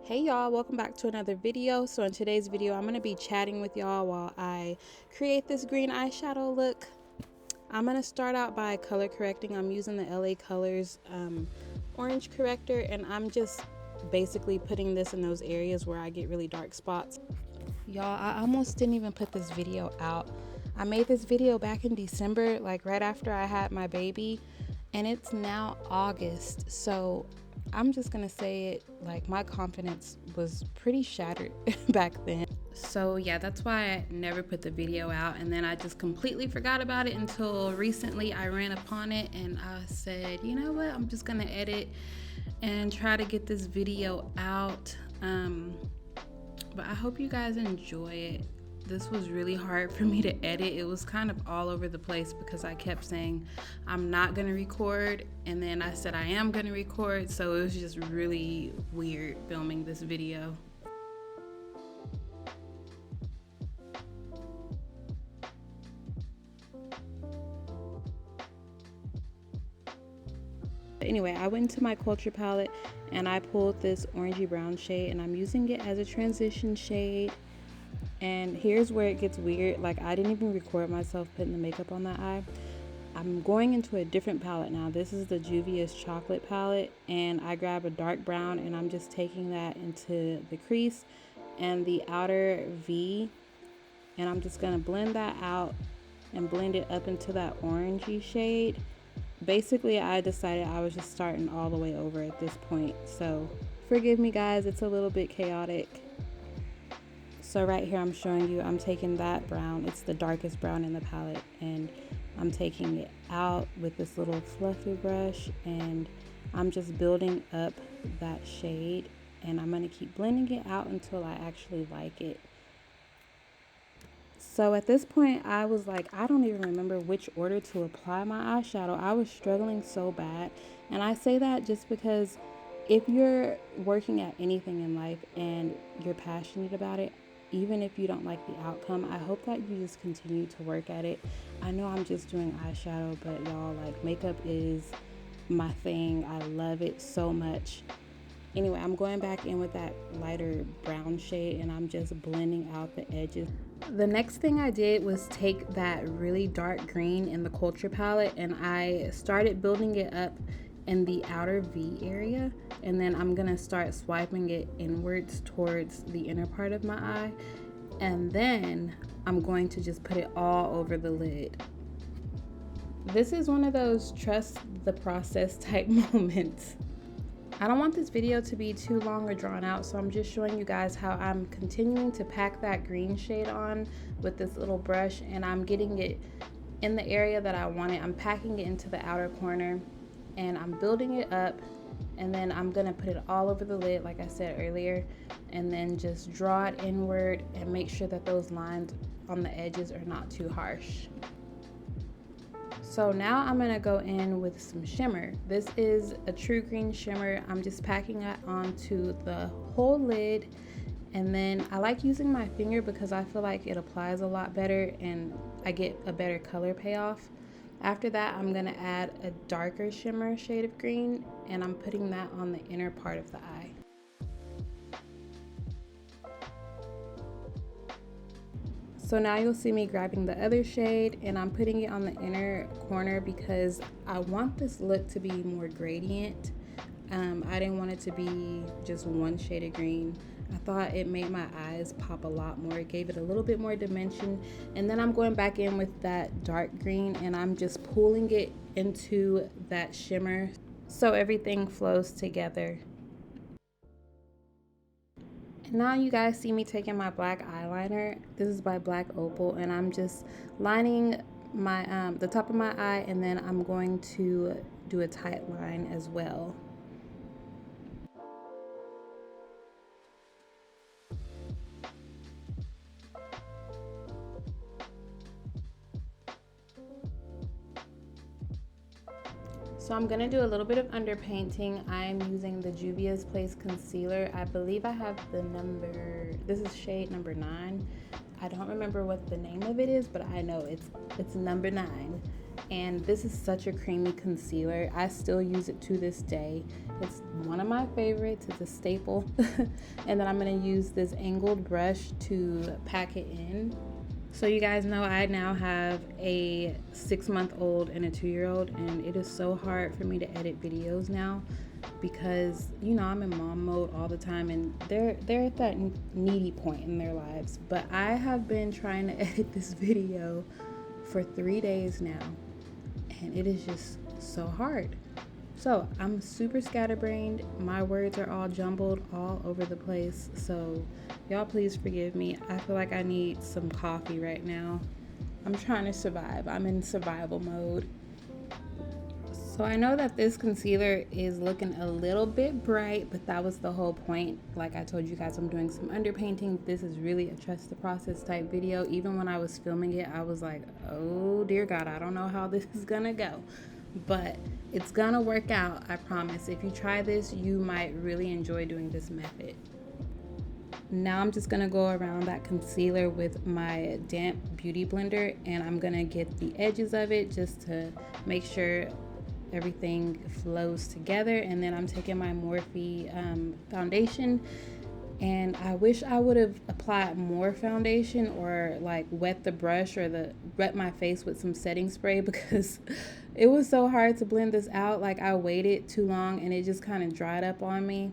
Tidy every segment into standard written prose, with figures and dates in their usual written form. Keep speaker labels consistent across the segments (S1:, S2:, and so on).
S1: Hey y'all, welcome back to another video. So in today's video I'm going to be chatting with y'all while I create this green eyeshadow look. I'm going to start out by color correcting. I'm using the LA Colors orange corrector, and I'm just basically putting this in those areas where I get really dark spots. Y'all, I almost didn't even put this video out. I made this video back in December, like right after I had my baby, and it's now August. So I'm just gonna say it, like my confidence was pretty shattered back then. So yeah, that's why I never put the video out, and then I just completely forgot about it until recently I ran upon it and I said, you know what, I'm just gonna edit and try to get this video out. But I hope you guys enjoy it. This was really hard for me to edit. It was kind of all over the place because I kept saying I'm not gonna record, and then I said I am gonna record, so it was just really weird filming this video. Anyway, I went into my Culture palette and I pulled this orangey brown shade, and I'm using it as a transition shade. And here's where it gets weird. Like, I didn't even record myself putting the makeup on that eye. I'm going into a different palette now. This is the Juvia's Chocolate palette, and I grab a dark brown and I'm just taking that into the crease and the outer V, and I'm just gonna blend that out and blend it up into that orangey shade. Basically, I decided I was just starting all the way over at this point, so forgive me guys, it's a little bit chaotic. So right here I'm showing you, I'm taking that brown, it's the darkest brown in the palette, and I'm taking it out with this little fluffy brush, and I'm just building up that shade, and I'm going to keep blending it out until I actually like it. So at this point I was like, I don't even remember which order to apply my eyeshadow. I was struggling so bad, and I say that just because if you're working at anything in life and you're passionate about it, even if you don't like the outcome, I hope that you just continue to work at it. I know I'm just doing eyeshadow, but y'all, like, makeup is my thing. I love it so much. Anyway, I'm going back in with that lighter brown shade, and I'm just blending out the edges. The next thing I did was take that really dark green in the Culture palette, and I started building it up in the outer V area, and then I'm gonna start swiping it inwards towards the inner part of my eye, and then I'm going to just put it all over the lid. This is one of those trust the process type moments. I don't want this video to be too long or drawn out, so I'm just showing you guys how I'm continuing to pack that green shade on with this little brush, and I'm getting it in the area that I want it. I'm packing it into the outer corner, and I'm building it up, and then I'm gonna put it all over the lid like I said earlier, and then just draw it inward and make sure that those lines on the edges are not too harsh. So now I'm gonna go in with some shimmer. This is a true green shimmer. I'm just packing that onto the whole lid, and then I like using my finger because I feel like it applies a lot better and I get a better color payoff. After that, I'm gonna add a darker shimmer shade of green, and I'm putting that on the inner part of the eye. So now you'll see me grabbing the other shade, and I'm putting it on the inner corner because I want this look to be more gradient. I didn't want it to be just one shade of green. I thought it made my eyes pop a lot more. It gave it a little bit more dimension. And then I'm going back in with that dark green, and I'm just pulling it into that shimmer so everything flows together. And now you guys see me taking my black eyeliner. This is by Black Opal, and I'm just lining my the top of my eye, and then I'm going to do a tight line as well. So I'm gonna do a little bit of underpainting. I'm using the Juvia's Place concealer. I believe I have the number, this is shade number 9. I don't remember what the name of it is, but I know it's number 9. And this is such a creamy concealer. I still use it to this day. It's one of my favorites. It's a staple. And then I'm going to use this angled brush to pack it in. So you guys know I now have a 6-month-old and a 2-year-old, and it is so hard for me to edit videos now because, you know, I'm in mom mode all the time, and they're at that needy point in their lives. But I have been trying to edit this video for 3 days now, and it is just so hard. So I'm super scatterbrained. My words are all jumbled all over the place. So y'all please forgive me. I feel like I need some coffee right now. I'm trying to survive. I'm in survival mode. So I know that this concealer is looking a little bit bright, but that was the whole point. Like I told you guys, I'm doing some underpainting. This is really a trust the process type video. Even when I was filming it, I was like, oh dear God, I don't know how this is gonna go. But it's gonna work out, I promise. If you try this, you might really enjoy doing this method. Now I'm just gonna go around that concealer with my damp beauty blender, and I'm gonna get the edges of it just to make sure everything flows together. And then I'm taking my Morphe foundation, and I wish I would have applied more foundation or like wet the brush or wet my face with some setting spray, because it was so hard to blend this out. Like I waited too long and it just kind of dried up on me.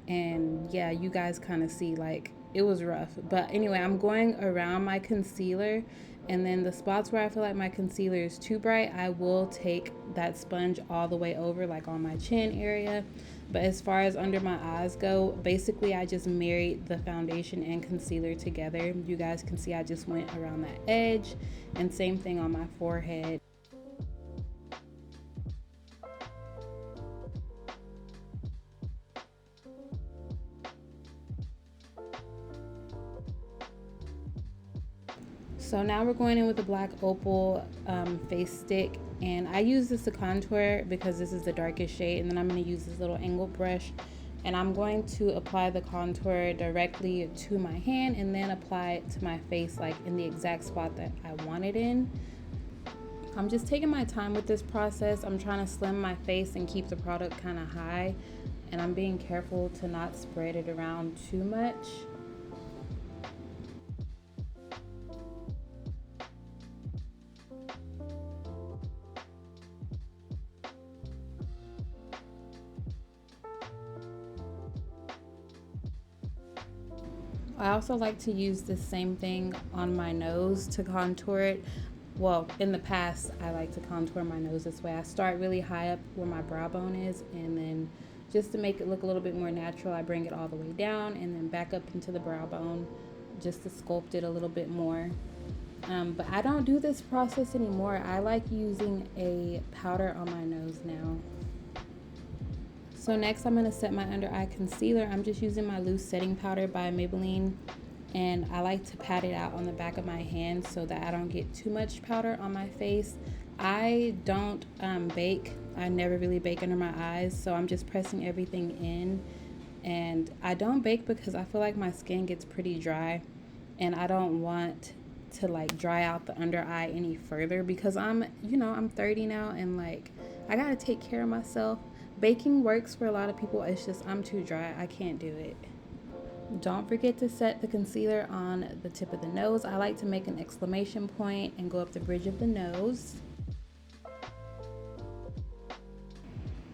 S1: And yeah, you guys kind of see, like, it was rough. But anyway, I'm going around my concealer, and then the spots where I feel like my concealer is too bright, I will take that sponge all the way over, like on my chin area. But as far as under my eyes go, basically I just married the foundation and concealer together. You guys can see I just went around that edge, and same thing on my forehead. So now we're going in with the black opal face stick, and I use this to contour because this is the darkest shade. And then I'm going to use this little angled brush, and I'm going to apply the contour directly to my hand and then apply it to my face, like in the exact spot that I want it in. I'm just taking my time with this process. I'm trying to slim my face and keep the product kind of high, and I'm being careful to not spread it around too much. I also like to use the same thing on my nose to contour it. Well, in the past, I like to contour my nose this way. I start really high up where my brow bone is, and then just to make it look a little bit more natural, I bring it all the way down and then back up into the brow bone just to sculpt it a little bit more. But I don't do this process anymore. I like using a powder on my nose now. So next I'm going to set my under eye concealer. I'm just using my loose setting powder by Maybelline, and I like to pat it out on the back of my hand so that I don't get too much powder on my face. I don't bake. I never really bake under my eyes, so I'm just pressing everything in. And I don't bake because I feel like my skin gets pretty dry, and I don't want to like dry out the under eye any further because I'm 30 now, and like I gotta take care of myself. Baking works for a lot of people. It's just I'm too dry. I can't do it. Don't forget to set the concealer on the tip of the nose. I like to make an exclamation point and go up the bridge of the nose.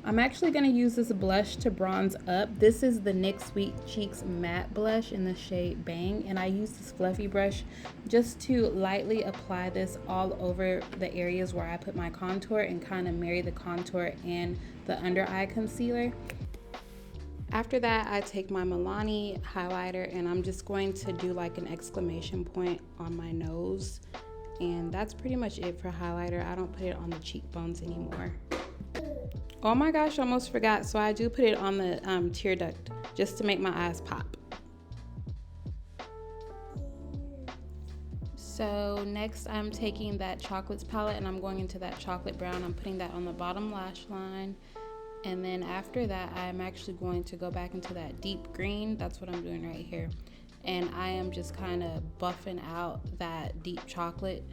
S1: I'm actually going to use this blush to bronze up. This is the NYX Sweet Cheeks Matte Blush in the shade Bang, and I use this fluffy brush just to lightly apply this all over the areas where I put my contour and kind of marry the contour and the under eye concealer. After that, I take my Milani highlighter, and I'm just going to do like an exclamation point on my nose, and that's pretty much it for highlighter. I don't put it on the cheekbones anymore. Oh my gosh, I almost forgot. So I do put it on the tear duct just to make my eyes pop. So next I'm taking that chocolates palette, and I'm going into that chocolate brown. I'm putting that on the bottom lash line. And then after that, I'm actually going to go back into that deep green. That's what I'm doing right here. And I am just kind of buffing out that deep chocolate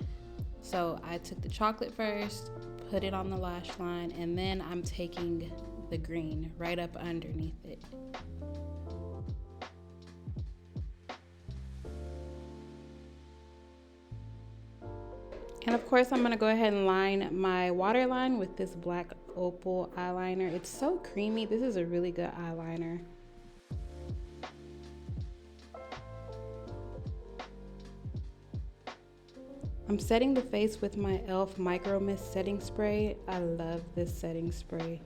S1: So I took the chocolate first, put it on the lash line, and then I'm taking the green right up underneath it. And of course, I'm gonna go ahead and line my waterline with this black opal eyeliner. It's so creamy. This is a really good eyeliner. I'm setting the face with my e.l.f. Micro Mist setting spray. I love this setting spray.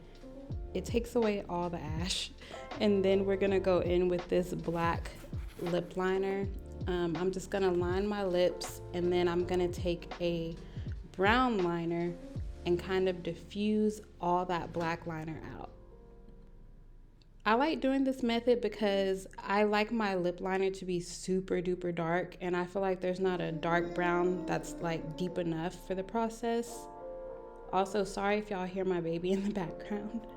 S1: It takes away all the ash. And then we're gonna go in with this black lip liner. I'm just gonna line my lips, and then I'm gonna take a brown liner and kind of diffuse all that black liner out. I like doing this method because I like my lip liner to be super duper dark, and I feel like there's not a dark brown that's like deep enough for the process. Also, sorry if y'all hear my baby in the background.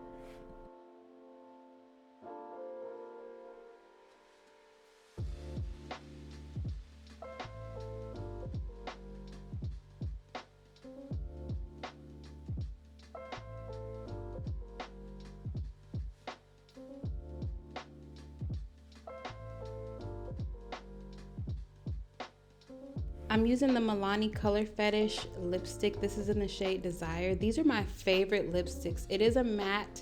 S1: I'm using the Milani Color Fetish lipstick. This is in the shade Desire. These are my favorite lipsticks. It is a matte,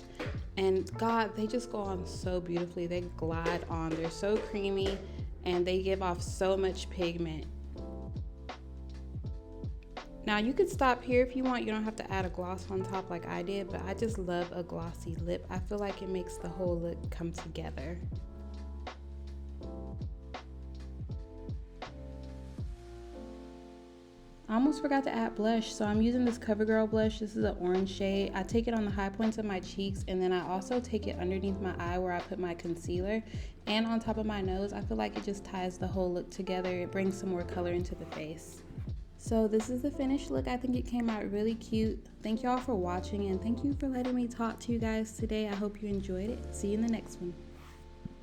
S1: and God, they just go on so beautifully. They glide on. They're so creamy, and they give off so much pigment. Now you could stop here if you want. You don't have to add a gloss on top like I did, but I just love a glossy lip. I feel like it makes the whole look come together. I almost forgot to add blush, so I'm using this CoverGirl blush. This is an orange shade. I take it on the high points of my cheeks, and then I also take it underneath my eye where I put my concealer, and on top of my nose. I feel like it just ties the whole look together. It brings some more color into the face. So this is the finished look. I think it came out really cute. Thank y'all for watching, and thank you for letting me talk to you guys today. I hope you enjoyed it. See you in the next one.